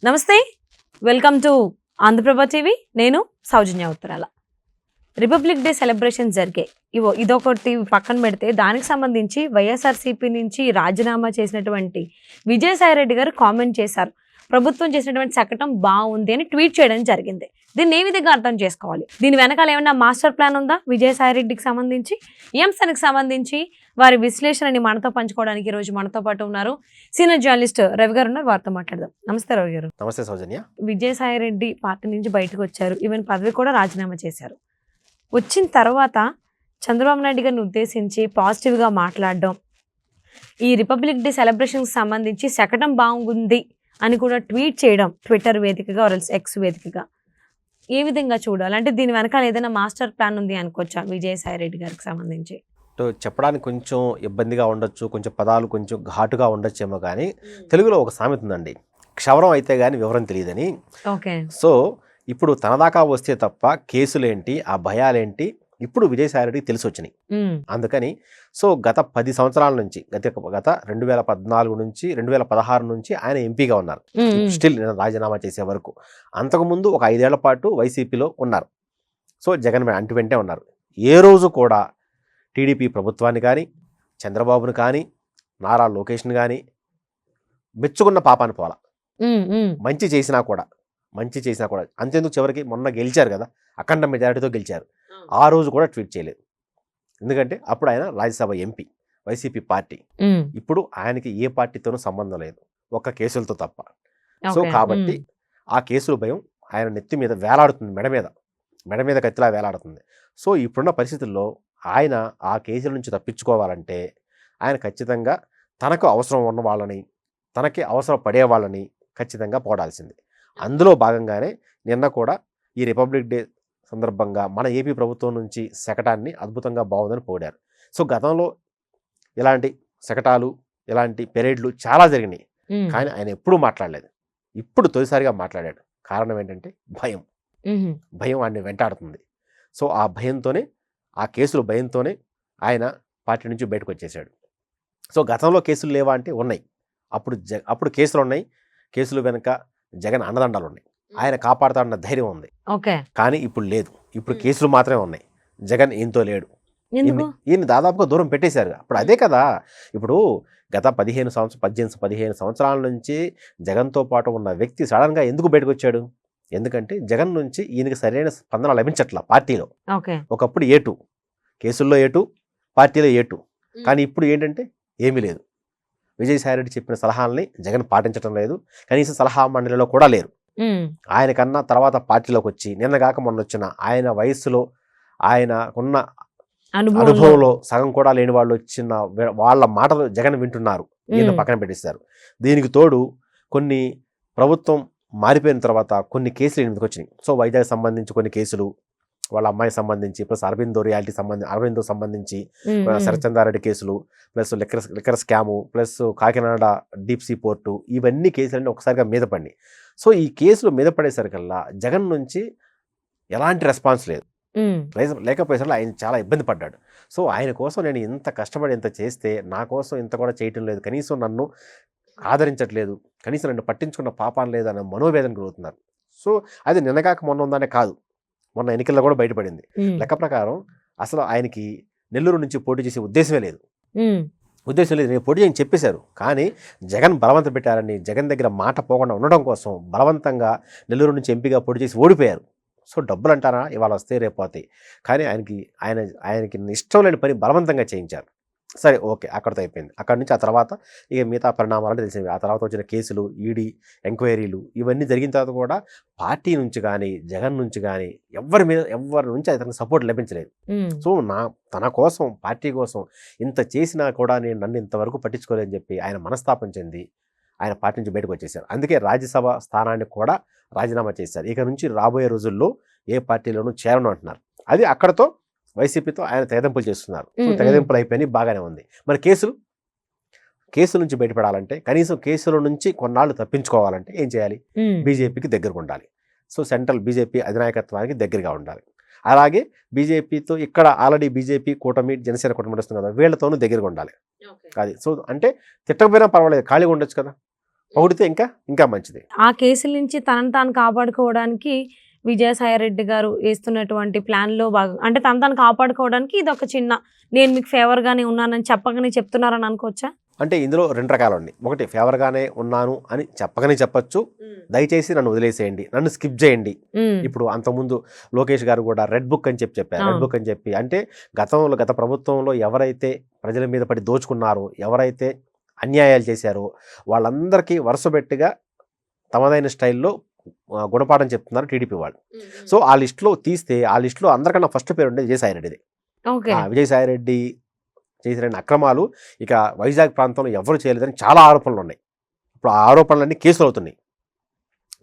నమస్తే, welcome to Andhraprabha TV. నేను సౌజన్య ఉత్తరాల. రిపబ్లిక్ డే సెలబ్రేషన్ జరిగాయి. ఇదొకటి పక్కన పెడితే దానికి సంబంధించి వైఎస్ఆర్సీపీ నుంచి రాజీనామా చేసినటువంటి విజయసాయిరెడ్డి గారు కామెంట్ చేశారు. ప్రభుత్వం చేసినటువంటి శకటం బాగుంది అని ట్వీట్ చేయడం జరిగింది. దీన్ని ఏ విధంగా అర్థం చేసుకోవాలి? దీని వెనకాల ఏమన్నా మాస్టర్ ప్లాన్ ఉందా విజయసాయిరెడ్డికి సంబంధించి? ఈ అంశానికి సంబంధించి వారి విశ్లేషణని మనతో పంచుకోవడానికి ఈరోజు మనతో పాటు ఉన్నారు సీనియర్ జర్నలిస్ట్ రవి గారు ఉన్నారు. వారితో మాట్లాడదాం. నమస్తే రవి గారు. నమస్తే సౌజన్య. విజయసాయిరెడ్డి పార్టీ నుంచి బయటకు వచ్చారు. ఈవెన్ పదవి కూడా రాజీనామా చేశారు. వచ్చిన తర్వాత చంద్రబాబు నాయుడు గారిని ఉద్దేశించి పాజిటివ్గా మాట్లాడడం, ఈ రిపబ్లిక్ డే సెలబ్రేషన్కి సంబంధించి శకటం బాగుంది అని కూడా ట్వీట్ చేయడం, ట్విట్టర్ వేదికగా ఎక్స్ వేదికగా, ఏ విధంగా చూడాలి? అంటే దీని వెనకాల ఏదైనా మాస్టర్ ప్లాన్ ఉంది అనుకోవచ్చా విజయసాయిరెడ్డి గారికి సంబంధించి? చెప్పడానికి కొంచెం ఇబ్బందిగా ఉండొచ్చు, కొంచెం పదాలు కొంచెం ఘాటుగా ఉండొచ్చేమో, కానీ తెలుగులో ఒక సామెత ఉందండి, క్షవరం అయితే కానీ వివరం తెలియదని. ఓకే. సో ఇప్పుడు తన దాకా వస్తే తప్ప కేసులేంటి, ఆ భయాలేంటి ఇప్పుడు విజయసాయిరెడ్డికి తెలిసి వచ్చినాయి. అందుకని సో గత 10 సంవత్సరాల నుంచి, గత 2014 నుంచి 2016 నుంచి ఆయన ఎంపీగా ఉన్నారు. స్టిల్ రాజీనామా చేసే వరకు. అంతకుముందు ఒక 5 ఏళ్ల పాటు వైసీపీలో ఉన్నారు. సో జగన్ అంటి వెంటే ఉన్నారు. ఏ రోజు కూడా టీడీపీ ప్రభుత్వాన్ని కానీ, చంద్రబాబును కానీ, నారా లోకేష్ని కానీ మెచ్చుకున్న పాపాన్ని పోలా. మంచి చేసినా కూడా అంతేందుకు చివరికి మొన్న గెలిచారు కదా, అఖండ మెజారిటీతో గెలిచారు. ఆ రోజు కూడా ట్వీట్ చేయలేదు. ఎందుకంటే అప్పుడు ఆయన రాజ్యసభ ఎంపీ, వైసీపీ పార్టీ. ఇప్పుడు ఆయనకి ఏ పార్టీతోనూ సంబంధం లేదు, ఒక్క కేసులతో తప్ప. సో కాబట్టి ఆ కేసుల భయం ఆయన నెత్తి మీద వేలాడుతుంది, మెడ మీద కత్తిలా వేలాడుతుంది. సో ఇప్పుడున్న పరిస్థితుల్లో ఆయన ఆ కేసుల నుంచి తప్పించుకోవాలంటే ఆయన ఖచ్చితంగా తనకు అవసరం ఉన్న వాళ్ళని, తనకి అవసరం పడే వాళ్ళని ఖచ్చితంగా పోడాల్సింది. అందులో భాగంగానే నిన్న కూడా ఈ రిపబ్లిక్ డే సందర్భంగా మన ఏపీ ప్రభుత్వం నుంచి శకటాన్ని అద్భుతంగా బాగుందని పోడారు. సో గతంలో ఇలాంటి శకటాలు, ఇలాంటి పెరేడ్లు చాలా జరిగినాయి, కానీ ఆయన ఎప్పుడూ మాట్లాడలేదు. ఇప్పుడు తొలిసారిగా మాట్లాడాడు. కారణం ఏంటంటే భయం ఆయన్ని వెంటాడుతుంది. సో ఆ భయంతోనే, ఆ కేసులు భయంతోనే ఆయన పార్టీ నుంచి బయటకు వచ్చేసాడు. సో గతంలో కేసులు లేవా అంటే ఉన్నాయి. అప్పుడు కేసులు ఉన్నాయి, కేసులు వెనుక జగన్ అండదండాలు ఉన్నాయి, ఆయన కాపాడుతాడన్న ధైర్యం ఉంది. కానీ ఇప్పుడు లేదు. ఇప్పుడు కేసులు మాత్రమే ఉన్నాయి, జగన్ ఈయనతో లేడు. ఈయన దాదాపుగా దూరం పెట్టేశారు. అప్పుడు అదే కదా, ఇప్పుడు గత 15 సంవత్సరాల నుంచి జగన్తో పాటు ఉన్న వ్యక్తి సడన్గా ఎందుకు బయటకు వచ్చాడు? ఎందుకంటే జగన్ నుంచి ఈయనకి సరైన స్పందన లభించట్ల పార్టీలో. ఒకప్పుడు A2, కేసుల్లో A2, పార్టీలో A2. కానీ ఇప్పుడు ఏంటంటే ఏమీ లేదు. విజయసాయిరెడ్డి చెప్పిన సలహాలని జగన్ పాటించడం లేదు, కనీసం సలహా మండలిలో కూడా లేరు. ఆయన కన్నా తర్వాత పార్టీలోకి వచ్చి నిన్నగాక మొన్న వచ్చిన ఆయన వయస్సులో, ఆయన ఉన్న అనుభవంలో సగం కూడా లేని వాళ్ళు వచ్చిన వాళ్ళ మాటలు జగన్ వింటున్నారు, ఈయన పక్కన పెట్టిస్తారు. దీనికి తోడు కొన్ని ప్రభుత్వం మారిపోయిన తర్వాత కొన్ని కేసులు ఎనిమిదికి వచ్చినాయి. సో వైజాగ్ సంబంధించి కొన్ని కేసులు, వాళ్ళ అమ్మాయి సంబంధించి, ప్లస్ అరవిందో సంబంధించి శరత్చంద్రారెడ్డి కేసులు, plus liquor scam, plus Kakinada deep sea port, ఇవన్నీ కేసులన్నీ ఒకసారిగా మీద పడి. సో ఈ కేసులు మీద పడేసరికల్లా జగన్ నుంచి ఎలాంటి రెస్పాన్స్ లేదు. లేకపోయేసరికి ఆయన చాలా ఇబ్బంది పడ్డాడు. సో ఆయన కోసం నేను ఇంత కష్టపడి ఇంత చేస్తే నా కోసం ఇంత కూడా చేయటం లేదు, కనీసం నన్ను ఆదరించట్లేదు, కనీసం నన్ను పట్టించుకున్న పాపాన్ని లేదన్న మనోవేదన గురవుతున్నారు. సో అది నిన్నగాక మొన్న ఉందనే కాదు, మొన్న ఎన్నికల్లో కూడా బయటపడింది. లెక్క ప్రకారం అసలు ఆయనకి నెల్లూరు నుంచి పోటీ చేసే ఉద్దేశమే లేదు. నేను పోటీ చేయని చెప్పేశారు, కానీ జగన్ బలవంతం పెట్టారని, జగన్ దగ్గర మాట పోకుండా ఉండడం కోసం బలవంతంగా నెల్లూరు నుంచి ఎంపీగా పోటీ చేసి ఓడిపోయారు. సో డబ్బులు అంటారా, ఇవాళ వస్తే రేపు పోతాయి, కానీ ఆయనకి ఇష్టం లేని పని బలవంతంగా చేయించారు. సరే, ఓకే, అక్కడితో అయిపోయింది. అక్కడి నుంచి ఆ తర్వాత ఇక మిగతా పరిణామాలంటే తెలిసినవి. ఆ తర్వాత వచ్చిన కేసులు, ఈడీ ఎంక్వైరీలు, ఇవన్నీ జరిగిన తర్వాత కూడా పార్టీ నుంచి కానీ, జగన్ నుంచి కానీ ఎవరి నుంచి అతనికి సపోర్ట్ లభించలేదు. సో తన కోసం, పార్టీ కోసం ఇంత చేసినా కూడా నన్ను ఇంతవరకు పట్టించుకోలేదని చెప్పి ఆయన మనస్తాపం చెంది ఆయన పార్టీ నుంచి బయటకు వచ్చేసారు. అందుకే రాజ్యసభ స్థానాన్ని కూడా రాజీనామా చేశారు. ఇక నుంచి రాబోయే రోజుల్లో ఏ పార్టీలోనూ చేరను అంటున్నారు. అది అక్కడతో వైసీపీతో ఆయన తెగదెంపులు చేస్తున్నారు. తెగదెంపులు అయిపోయి బాగానే ఉంది. మరి కేసుల నుంచి బయటపడాలంటే, కనీసం కేసుల నుంచి కొన్నాళ్ళు తప్పించుకోవాలంటే ఏం చేయాలి? బీజేపీకి దగ్గరగా ఉండాలి. సో సెంట్రల్ బీజేపీ అధినాయకత్వానికి దగ్గరగా ఉండాలి. అలాగే బీజేపీతో ఇక్కడ ఆల్రెడీ బీజేపీ కూటమి, జనసేన కూటమి వస్తుంది కదా, వీళ్ళతోనూ దగ్గరగా ఉండాలి. అది సో అంటే తిట్టకపోయినా పర్వాలేదు, ఖాళీగా ఉండొచ్చు కదా. పొగిడితే ఇంకా మంచిది. ఆ కేసుల నుంచి తనను తాను కాపాడుకోవడానికి విజయసాయి రెడ్డి గారు వేస్తున్నటువంటి ప్లాన్‌లో భాగం అంటే తను కాపాడుకోవడానికి ఇదొక చిన్న నేను మీకు ఫేవర్‌గానే ఉన్నానని చెప్పకనే చెప్తున్నారని అనుకోవచ్చా? అంటే ఇందులో 2 రకాలుండి. ఒకటి ఫేవర్‌గానే ఉన్నాను అని చెప్పకనే చెప్పొచ్చు. దయచేసి నన్ను వదిలేసేయండి. నన్ను స్కిప్ చేయండి. హ్మ్. ఇప్పుడు అంతకుముందు లోకేష్ గారు కూడా రెడ్ బుక్ అని చెప్పారు. రెడ్ అవును. బుక్ అని చెప్పి అంటే గత ప్రభుత్వంలో ఎవరైతే ప్రజల మీద పడి దోచుకున్నారో, ఎవరైతే అన్యాయాలు చేశారో వాళ్ళందరికీ వరుసబెట్టిగా తమదైన స్టైల్‌లో గుణపాఠం చెప్తున్నారు టీడీపీ వాళ్ళు. సో ఆ లిస్ట్‌లో తీస్తే ఆ లిస్ట్‌లో అందరికన్నా ఫస్ట్ పేరు ఉండేది విజయసాయి రెడ్డిది. ఓకే. విజయసాయి రెడ్డి చేసిన అక్రమాలు ఇక వైజాగ్ ప్రాంతంలో ఎవరు చేయలేదని చాలా ఆరోపణలు ఉన్నాయి. ఇప్పుడు ఆ ఆరోపణలన్నీ కేసులు అవుతున్నాయి.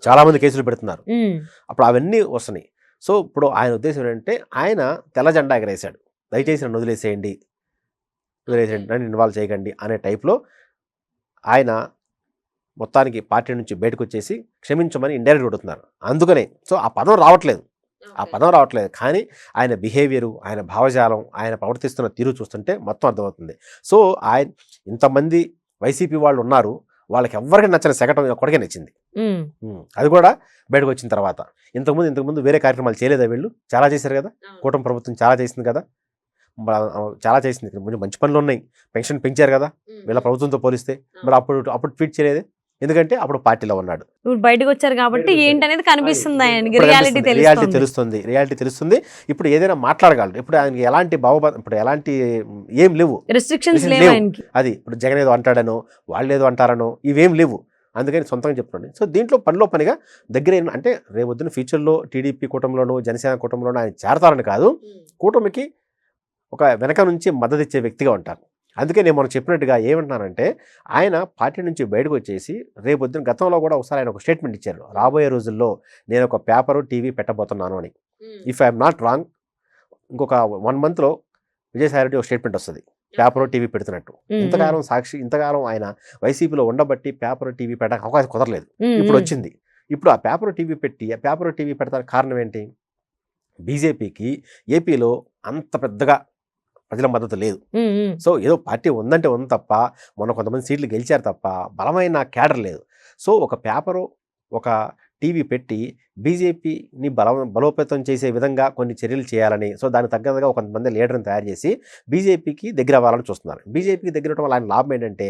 చాలా మంది కేసులు పెడుతున్నారు. హ్మ్. అప్పుడు అవన్నీ వస్తున్నాయి. సో ఇప్పుడు ఆయన ఉద్దేశం ఏంటంటే ఆయన తెల్ల జెండా ఎగరేశాడు. దయచేసి నన్ను వదిలేసేయండి, నన్ను ఇన్వాల్వ్ చేయకండి అనే టైప్లో ఆయన మొత్తానికి పార్టీ నుంచి బయటకు వచ్చేసి క్షమించమని ఇండైరెక్ట్ కొడుతున్నారు. అందుకనే సో ఆ పదం రావట్లేదు. కానీ ఆయన బిహేవియరు, ఆయన భావజాలం, ఆయన ప్రవర్తిస్తున్న తీరు చూస్తుంటే మొత్తం అర్థమవుతుంది. సో ఆయన ఇంతమంది వైసీపీ వాళ్ళు ఉన్నారు, వాళ్ళకి ఎవరికి నచ్చని శకటం ఒక్కడికే నచ్చింది. అది కూడా బయటకు వచ్చిన తర్వాత. ఇంతకుముందు వేరే కార్యక్రమాలు చేయలేదా వీళ్ళు? చాలా చేశారు కదా. కూటమి ప్రభుత్వం చాలా చేసింది కదా, చాలా చేసింది. మంచి పనులు ఉన్నాయి. పెన్షన్ పెంచారు కదా వీళ్ళ ప్రభుత్వంతో పోలిస్తే. మరి అప్పుడు ట్వీట్ చేయలేదే, ఎందుకంటే అప్పుడు పార్టీలో ఉన్నాడు. ఇప్పుడు బయటకు వచ్చారు కాబట్టి ఏంటనేది కనిపిస్తుంది ఆయనకి. ఇప్పుడు రియాలిటీ రియాలిటీ తెలుస్తుంది. ఇప్పుడు ఏదైనా మాట్లాడగలరు. ఇప్పుడు ఆయనకి ఎలాంటి ఇప్పుడు ఎలాంటి ఏం లేవు, రెస్ట్రిక్షన్స్ లేవు ఆయనకి. అది ఇప్పుడు జగన్ ఏదో అంటాడనో వాళ్ళు ఏదో అంటారనో ఇవేం లేవు. అందుకని సొంతంగా చెప్తున్నాను. సో దీంట్లో పనిలో పనిగా దగ్గర అంటే రేపొద్దున ఫ్యూచర్లో టీడీపీ కూటమిలోనూ జనసేన కూటమిలోనూ ఆయన చేరతారని కాదు, కూటమికి ఒక వెనక నుంచి మద్దతు ఇచ్చే వ్యక్తిగా ఉంటారు. అందుకే నేను మనం చెప్పినట్టుగా ఏమంటున్నానంటే ఆయన పార్టీ నుంచి బయటకు వచ్చేసి రేపొద్దున గతంలో కూడా ఒకసారి ఆయన ఒక స్టేట్మెంట్ ఇచ్చారు, రాబోయే రోజుల్లో నేను ఒక పేపరు టీవీ పెట్టబోతున్నాను అని. ఇఫ్ ఐఎమ్ నాట్ రాంగ్, ఇంకొక 1 monthలో విజయసాయి రెడ్డి ఒక స్టేట్మెంట్ వస్తుంది పేపర్ టీవీ పెడుతున్నట్టు. ఇంతకాలం ఆయన వైసీపీలో ఉండబట్టి పేపర్ టీవీ పెట్టడానికి అవకాశం కుదరలేదు. ఇప్పుడు వచ్చింది. ఇప్పుడు ఆ పేపర్ టీవీ పెడతానికి కారణం ఏంటి? బీజేపీకి ఏపీలో అంత పెద్దగా ప్రజల మద్దతు లేదు. సో ఏదో పార్టీ ఉందంటే ఉంది తప్ప, మొన్న కొంతమంది సీట్లు గెలిచారు తప్ప బలమైన క్యాడర్ లేదు. సో ఒక పేపరు, ఒక టీవీ పెట్టి బీజేపీని బలోపేతం చేసే విధంగా కొన్ని చర్యలు చేయాలని, సో దానికి తగ్గట్టుగా కొంతమంది లీడర్ని తయారు చేసి బీజేపీకి దగ్గర అవ్వాలని చూస్తున్నారు. బీజేపీకి దగ్గర వల్ల ఆయన లాభం ఏంటంటే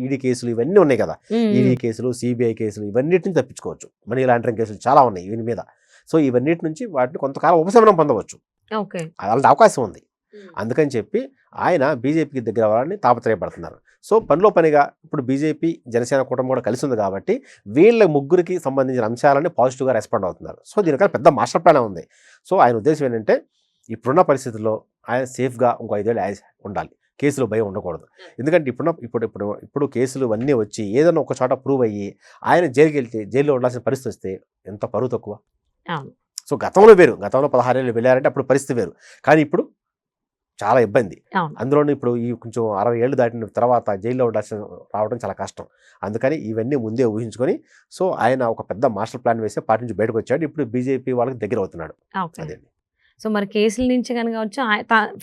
ఈడీ కేసులు ఇవన్నీ ఉన్నాయి కదా, ఈడీ కేసులు, సిబిఐ కేసులు, ఇవన్నిటి నుంచి తప్పించుకోవచ్చు. మనీ లాండరింగ్ కేసులు చాలా ఉన్నాయి వీని మీద. సో ఇవన్నిటి నుంచి వాటిని కొంతకాలం ఉపశమనం పొందవచ్చు, అలాంటి అవకాశం ఉంది. అందుకని చెప్పి ఆయన బీజేపీకి దగ్గర అవ్వాలని తాపత్రయపడుతున్నారు. సో పనిలో పనిగా ఇప్పుడు బీజేపీ జనసేన కూటమి కూడా కలిసి ఉంది కాబట్టి వీళ్ళ ముగ్గురికి సంబంధించిన అంశాలని పాజిటివ్గా రెస్పాండ్ అవుతున్నారు. సో దీనికన్నా పెద్ద మాస్టర్ ప్లాన్ ఉంది. సో ఆయన ఉద్దేశం ఏంటంటే ఇప్పుడున్న పరిస్థితుల్లో ఆయన సేఫ్గా ఇంకో 5 ఏళ్ళు ఉండాలి, కేసులు భయం ఉండకూడదు. ఎందుకంటే ఇప్పుడు కేసులు అన్నీ వచ్చి ఏదైనా ఒక చోట ప్రూవ్ అయ్యి ఆయన జైల్లో ఉండాల్సిన పరిస్థితి వస్తే ఎంత పరువు తక్కువ. సో గతంలో 16 ఏళ్ళు వెళ్ళారంటే అప్పుడు పరిస్థితి వేరు, కానీ ఇప్పుడు చాలా ఇబ్బంది. అందులోనూ ఇప్పుడు ఈ కొంచెం 60 ఏళ్ళు దాటిన తర్వాత జైల్లో రావడం చాలా కష్టం. అందుకని ఇవన్నీ ముందే ఊహించుకొని సో ఆయన ఒక పెద్ద మాస్టర్ ప్లాన్ వేసి పార్టీ నుంచి బయటకు వచ్చాడు. ఇప్పుడు బీజేపీ వాళ్ళకి దగ్గర అవుతున్నాడు. అదండి. సో మరి కేసుల నుంచి కనుక వచ్చి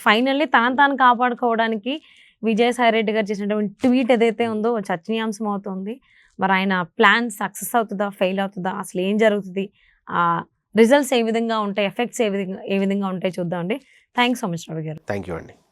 ఫైనల్లీ తాను కాపాడుకోవడానికి విజయసాయి రెడ్డి గారు చేసినటువంటి ట్వీట్ ఏదైతే ఉందో చర్చనీయాంశం అవుతుంది. మరి ఆయన ప్లాన్ సక్సెస్ అవుతుందా, ఫెయిల్ అవుతుందా, అసలు ఏం జరుగుతుంది, రిజల్ట్స్ ఏ విధంగా ఉంటాయి, ఎఫెక్ట్స్ ఏ విధంగా ఉంటాయి చూద్దామండి. థ్యాంక్స్ సో మచ్ రవి గారు. థ్యాంక్ యూ అండి.